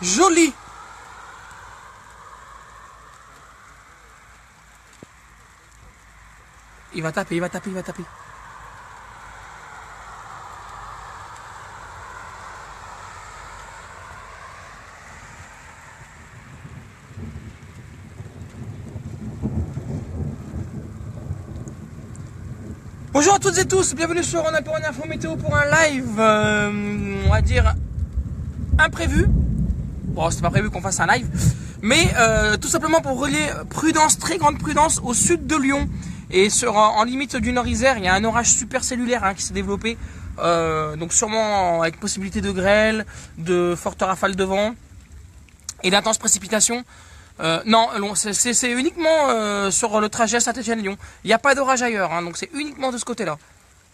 Joli. Il va taper, il va taper, il va taper. Bonjour à toutes et tous, bienvenue sur On a pour une info météo pour un live, on va dire imprévu. Bon, c'était pas prévu qu'on fasse un live, mais tout simplement pour relier prudence, très grande prudence au sud de Lyon. Et en limite du Nord-Isère, il y a un orage supercellulaire qui s'est développé, donc sûrement avec possibilité de grêle, de fortes rafales de vent et d'intenses précipitations. Non, c'est uniquement sur le trajet Saint-Étienne-Lyon. Il n'y a pas d'orage ailleurs, donc c'est uniquement de ce côté-là.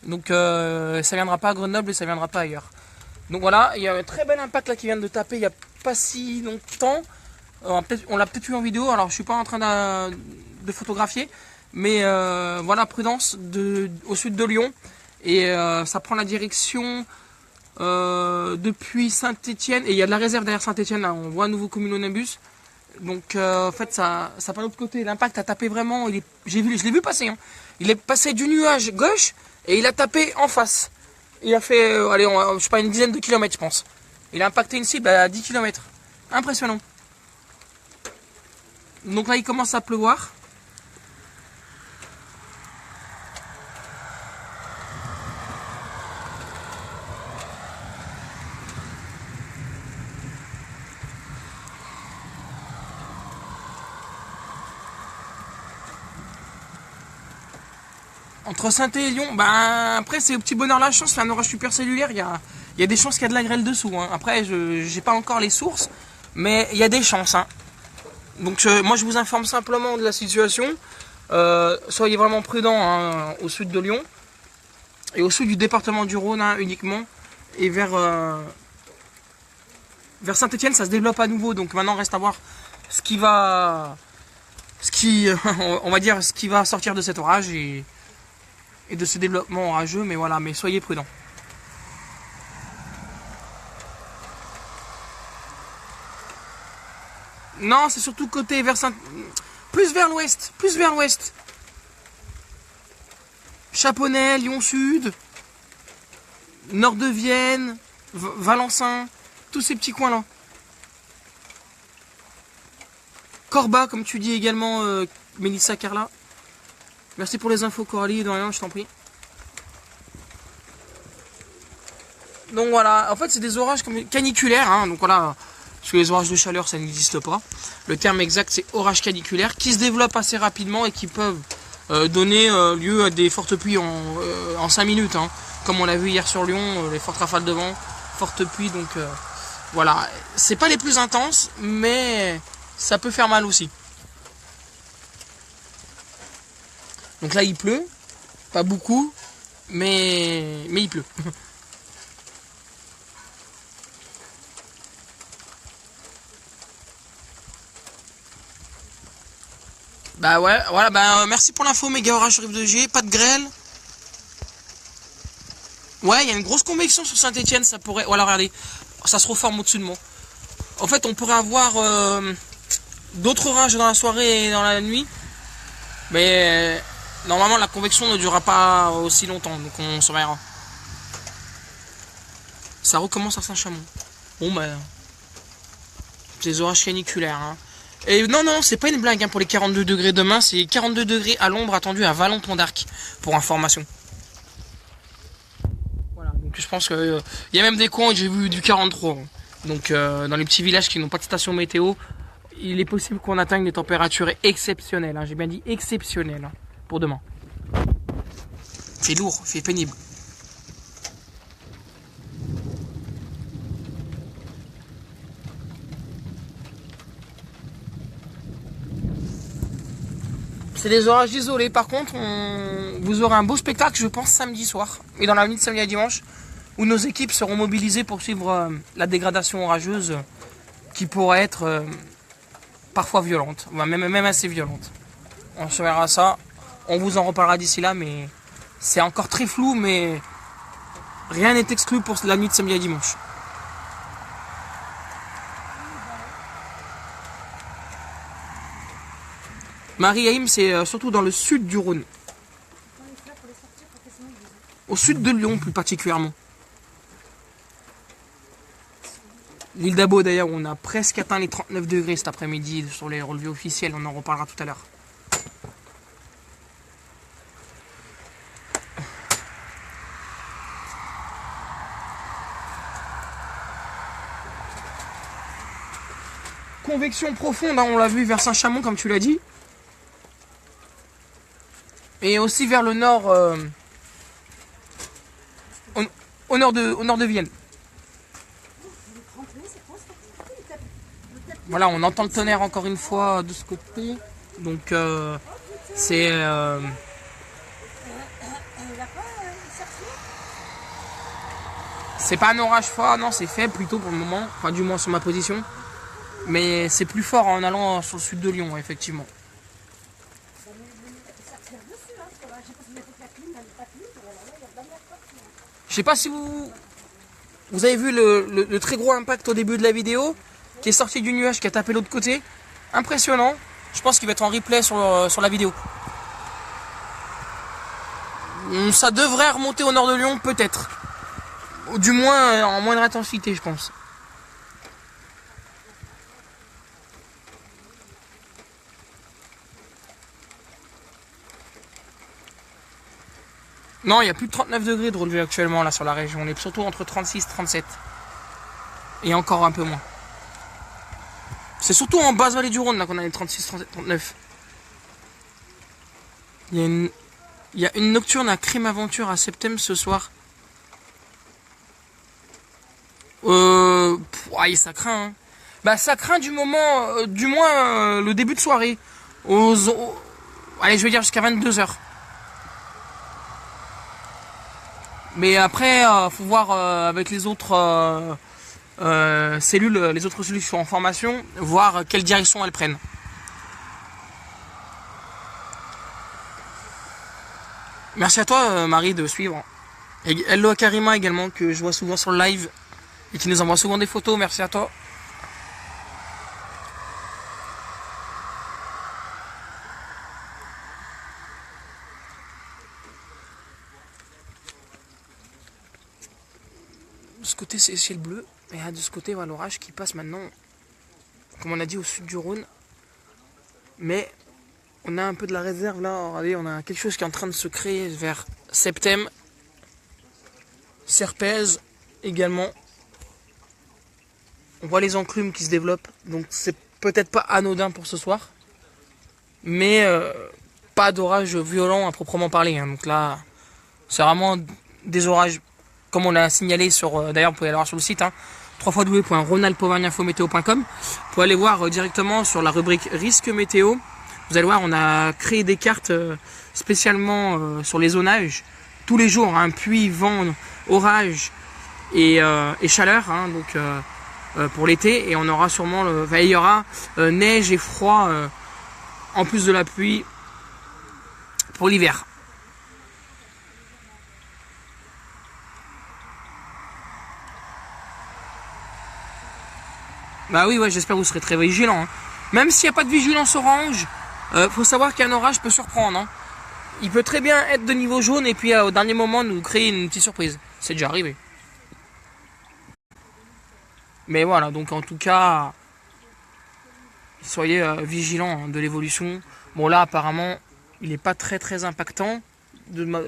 Donc ça viendra pas à Grenoble et ça viendra pas ailleurs. Donc voilà, il y a un très bel impact là qui vient de taper il n'y a pas si longtemps. On l'a peut-être vu en vidéo, alors je suis pas en train de photographier. Mais voilà, prudence au sud de Lyon. Et ça prend la direction depuis Saint-Étienne. Et il y a de la réserve derrière Saint-Étienne, là. On voit un nouveau cumulonimbus. Donc en fait ça part de l'autre côté. L'impact a tapé vraiment. Je l'ai vu passer. Il est passé du nuage gauche et il a tapé en face. Il a fait je sais pas, une dizaine de kilomètres, je pense. Il a impacté une cible à 10 km. Impressionnant. Donc là il commence à pleuvoir. Entre Saint-Étienne et Lyon, après c'est au petit bonheur la chance, c'est un orage supercellulaire, il y a des chances qu'il y a de la grêle dessous. Après, je n'ai pas encore les sources, mais il y a des chances. Donc moi je vous informe simplement de la situation. Soyez vraiment prudents au sud de Lyon et au sud du département du Rhône uniquement. Et vers Saint-Étienne, ça se développe à nouveau. Donc maintenant, reste à voir on va dire ce qui va sortir de cet orage et de ce développement orageux, mais voilà, mais soyez prudents. Non, c'est surtout côté plus vers l'ouest, Chaponnet, Lyon Sud, nord de Vienne, Valencin, tous ces petits coins là. Corba, comme tu dis également, Mélissa Carla. Merci pour les infos, Coralie, de rien, je t'en prie. Donc voilà, en fait c'est des orages caniculaires, donc voilà, parce que les orages de chaleur ça n'existe pas. Le terme exact c'est orage caniculaire, qui se développent assez rapidement et qui peuvent donner lieu à des fortes pluies en 5 minutes, comme on l'a vu hier sur Lyon, les fortes rafales de vent, fortes pluies, donc voilà, c'est pas les plus intenses, mais ça peut faire mal aussi. Donc là il pleut, pas beaucoup, mais il pleut. Bah ouais, voilà, merci pour l'info, méga orage sur Rive de G, pas de grêle. Ouais, il y a une grosse convection sur Saint-Étienne, ça pourrait... Voilà, regardez, ça se reforme au-dessus de moi. En fait, on pourrait avoir d'autres orages dans la soirée et dans la nuit, mais normalement la convection ne durera pas aussi longtemps, donc on s'en verra. Ça recommence à Saint-Chamond. Bon des orages caniculaires. Et non, c'est pas une blague pour les 42 degrés demain, c'est 42 degrés à l'ombre attendu à Vallon-Pont d'Arc, pour information. Voilà, donc je pense que il y a même des coins où j'ai vu du 43. Donc dans les petits villages qui n'ont pas de station météo, il est possible qu'on atteigne des températures exceptionnelles. J'ai bien dit exceptionnelles pour demain. C'est lourd, c'est pénible. C'est des orages isolés. Par contre, vous aurez un beau spectacle, je pense, samedi soir. Et dans la nuit de samedi à dimanche, où nos équipes seront mobilisées pour suivre la dégradation orageuse qui pourrait être parfois violente, même assez violente. On se verra ça. On vous en reparlera d'ici là, mais c'est encore très flou, mais rien n'est exclu pour la nuit de samedi à dimanche. Marie-Haïm, c'est surtout dans le sud du Rhône. Au sud de Lyon, plus particulièrement. L'île d'Abo, d'ailleurs, on a presque atteint les 39 degrés cet après-midi sur les relevés officiels. On en reparlera tout à l'heure. Convection profonde, hein, on l'a vu vers Saint-Chamond, comme tu l'as dit. Et aussi vers le nord, au nord de Vienne. Voilà, on entend le tonnerre encore une fois de ce côté. Donc, c'est... c'est pas un orage fort, non, c'est faible plutôt pour le moment. Enfin, du moins sur ma position. Mais c'est plus fort en allant sur le sud de Lyon, effectivement. Je sais pas si vous avez vu le très gros impact au début de la vidéo, qui est sorti du nuage, qui a tapé l'autre côté. Impressionnant. Je pense qu'il va être en replay sur la vidéo. Ça devrait remonter au nord de Lyon, peut-être. Du moins en moindre intensité, je pense. Non, il y a plus de 39 degrés de relevé actuellement là sur la région. On est surtout entre 36 et 37. Et encore un peu moins. C'est surtout en basse vallée du Rhône là qu'on a les 36, 37, 39. Il y a une nocturne à Crime Aventure à Septem ce soir. Ouais, ça craint. Hein. Bah ça craint du moment, du moins le début de soirée. Allez, je vais dire jusqu'à 22h. Mais après, faut voir avec les autres cellules, les autres cellules qui sont en formation, voir quelle direction elles prennent. Merci à toi, Marie, de suivre. Et hello à Karima également, que je vois souvent sur le live et qui nous envoie souvent des photos. Merci à toi. De ce côté, c'est ciel bleu. Et de ce côté, voilà l'orage qui passe maintenant, comme on a dit, au sud du Rhône. Mais on a un peu de la réserve là. Regardez, on a quelque chose qui est en train de se créer vers Septem. Serpez également. On voit les enclumes qui se développent. Donc c'est peut-être pas anodin pour ce soir. Mais pas d'orage violent à proprement parler. Hein. Donc là, c'est vraiment des orages. Comme on l'a signalé sur, d'ailleurs vous pouvez aller voir sur le site, hein, www.ronaldpovergninfométéo.com. Vous pouvez aller voir directement sur la rubrique risque météo. Vous allez voir, on a créé des cartes spécialement sur les zonages. Tous les jours, hein, pluie, vent, orage et chaleur, hein, donc pour l'été. Et on aura sûrement, il y aura neige et froid en plus de la pluie pour l'hiver. Bah oui, ouais, j'espère que vous serez très vigilants. Hein. Même s'il n'y a pas de vigilance orange, faut savoir qu'un orage peut surprendre. Hein. Il peut très bien être de niveau jaune et puis au dernier moment nous créer une petite surprise. C'est déjà arrivé. Mais voilà, donc en tout cas, soyez vigilants hein, de l'évolution. Bon là, apparemment, il n'est pas très impactant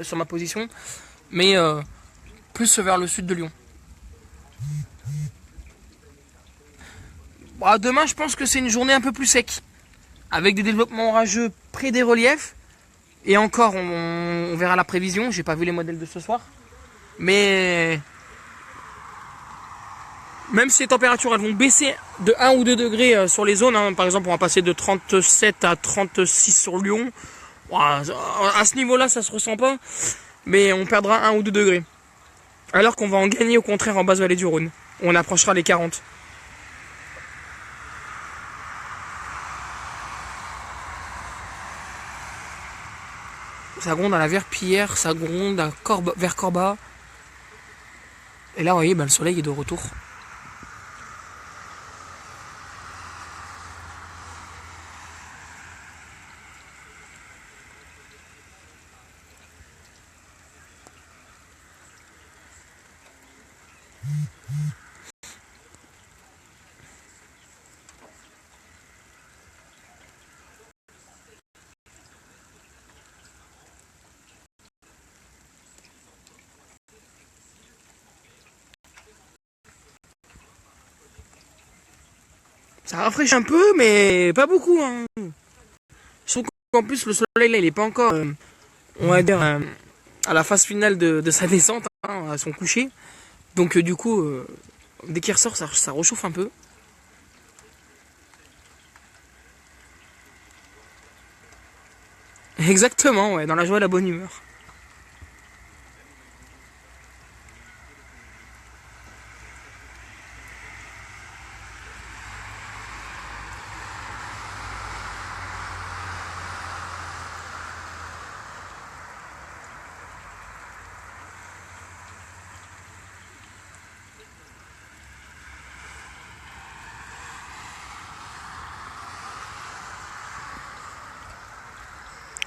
sur ma position, mais plus vers le sud de Lyon. Bon, demain, je pense que c'est une journée un peu plus sec, avec des développements orageux près des reliefs. Et encore, on verra la prévision. J'ai pas vu les modèles de ce soir, mais même si les températures elles vont baisser de 1 ou 2 degrés sur les zones, hein, par exemple, on va passer de 37 à 36 sur Lyon. À ce niveau-là, ça se ressent pas, mais on perdra 1 ou 2 degrés. Alors qu'on va en gagner au contraire en basse vallée du Rhône. On approchera les 40. Ça gronde à la Verpillière, ça gronde à vers Corba. Et là, vous voyez, le soleil est de retour. Ça rafraîchit un peu, mais pas beaucoup. Hein. Je trouve qu'en plus, le soleil, là, il est pas encore, on va dire, à la phase finale de sa descente, hein, à son coucher. Donc, du coup, dès qu'il ressort, ça réchauffe un peu. Exactement, ouais, dans la joie et la bonne humeur.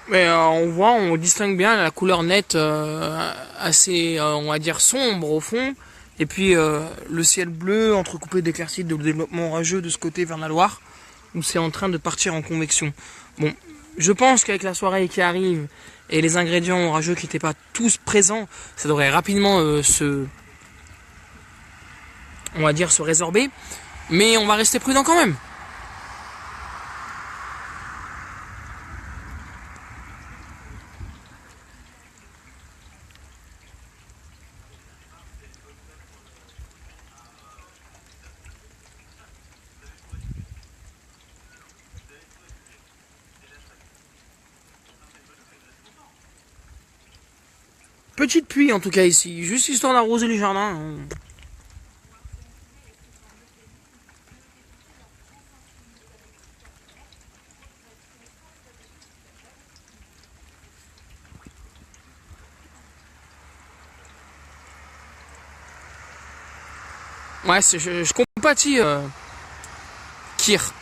Mais on voit, on distingue bien la couleur nette, assez, on va dire, sombre au fond. Et puis le ciel bleu entrecoupé d'éclaircies de développement orageux de ce côté vers la Loire, où c'est en train de partir en convection. Bon, je pense qu'avec la soirée qui arrive et les ingrédients orageux qui n'étaient pas tous présents, ça devrait rapidement on va dire, se résorber. Mais on va rester prudent quand même. Petite pluie en tout cas ici, juste histoire d'arroser les jardins. Ouais, je compatis Kir.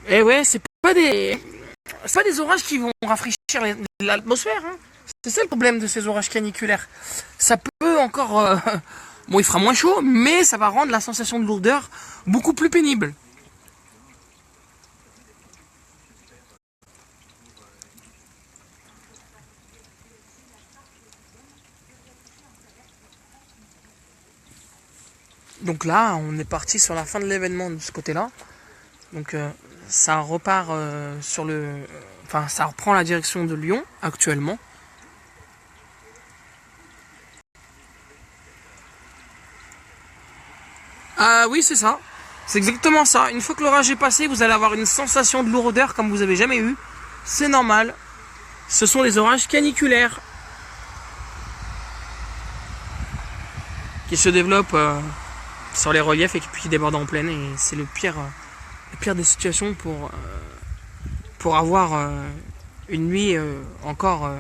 Et ouais, c'est pas des orages qui vont rafraîchir l'atmosphère. Hein. C'est ça le problème de ces orages caniculaires. Ça peut encore, bon, il fera moins chaud, mais ça va rendre la sensation de lourdeur beaucoup plus pénible. Donc là, on est parti sur la fin de l'événement de ce côté-là. Donc ça repart sur le... Enfin, ça reprend la direction de Lyon actuellement. Ah oui, c'est ça. C'est exactement ça. Une fois que l'orage est passé, vous allez avoir une sensation de lourdeur comme vous avez jamais eu. C'est normal. Ce sont des orages caniculaires qui se développent sur les reliefs et puis qui débordent en pleine. Et c'est le pire des situations pour avoir une nuit encore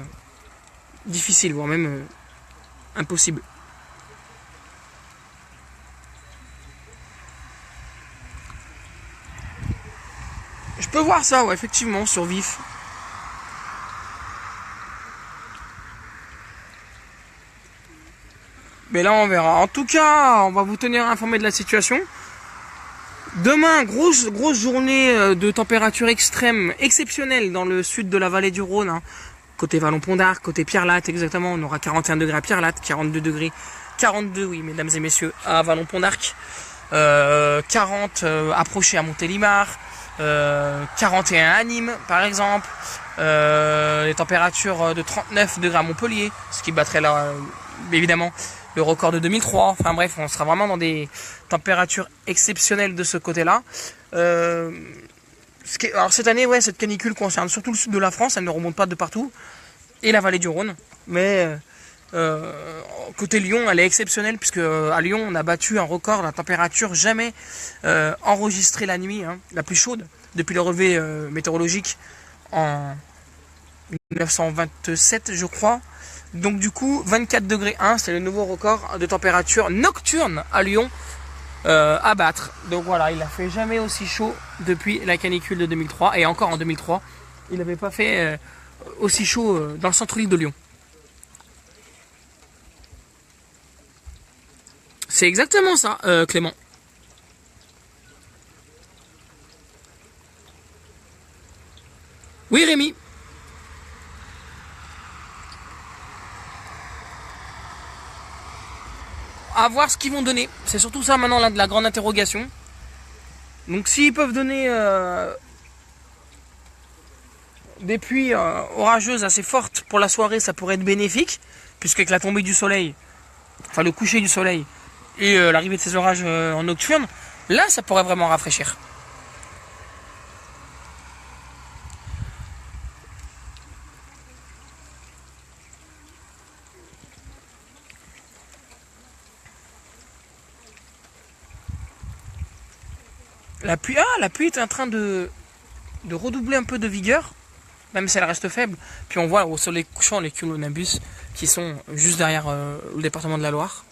difficile, voire même impossible. Je peux voir ça, ouais, effectivement, sur vif. Mais là, on verra. En tout cas, on va vous tenir informé de la situation. Demain, grosse journée de température extrême, exceptionnelle dans le sud de la vallée du Rhône. Hein. Côté Vallon-Pont d'Arc, côté Pierre-Latte, exactement. On aura 41 degrés à Pierre-Latte, 42 degrés. 42, oui, mesdames et messieurs, à Vallon-Pont d'Arc. 40 approchés à Montélimar. 41 à Nîmes, par exemple. Les températures de 39 degrés à Montpellier, ce qui battrait là, évidemment, le record de 2003. Enfin bref, on sera vraiment dans des températures exceptionnelles de ce côté-là. Alors cette année, ouais, cette canicule concerne surtout le sud de la France, elle ne remonte pas de partout, et la vallée du Rhône. Mais côté Lyon, elle est exceptionnelle, puisque à Lyon, on a battu un record, la température jamais enregistrée la nuit, hein, la plus chaude, depuis le relevé météorologique en 1927, je crois. Donc du coup, 24 degrés 1, c'est le nouveau record de température nocturne à Lyon à battre. Donc voilà, il n'a fait jamais aussi chaud depuis la canicule de 2003. Et encore en 2003, il n'avait pas fait aussi chaud dans le centre-ville de Lyon. C'est exactement ça, Clément. Oui, Rémi. À voir ce qu'ils vont donner. C'est surtout ça maintenant là, de la grande interrogation. Donc s'ils peuvent donner des pluies orageuses assez fortes pour la soirée, ça pourrait être bénéfique, puisqu'avec la tombée du soleil, enfin le coucher du soleil et l'arrivée de ces orages en nocturne, là ça pourrait vraiment rafraîchir. La pluie est en train de redoubler un peu de vigueur, même si elle reste faible. Puis on voit au soleil couchant les cumulonimbus qui sont juste derrière le département de la Loire.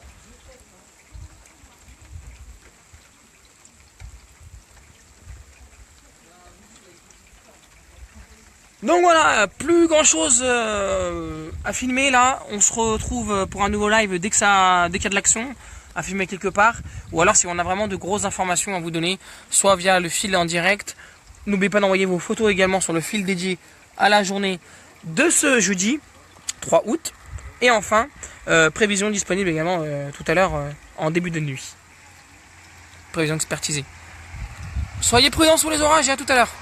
Donc voilà, plus grand chose à filmer là. On se retrouve pour un nouveau live dès qu'il y a de l'action à filmer quelque part, ou alors si on a vraiment de grosses informations à vous donner, soit via le fil en direct. N'oubliez pas d'envoyer vos photos également sur le fil dédié à la journée de ce jeudi 3 août. Et enfin, prévision disponible également tout à l'heure en début de nuit. Prévision expertisée. Soyez prudents sur les orages et à tout à l'heure.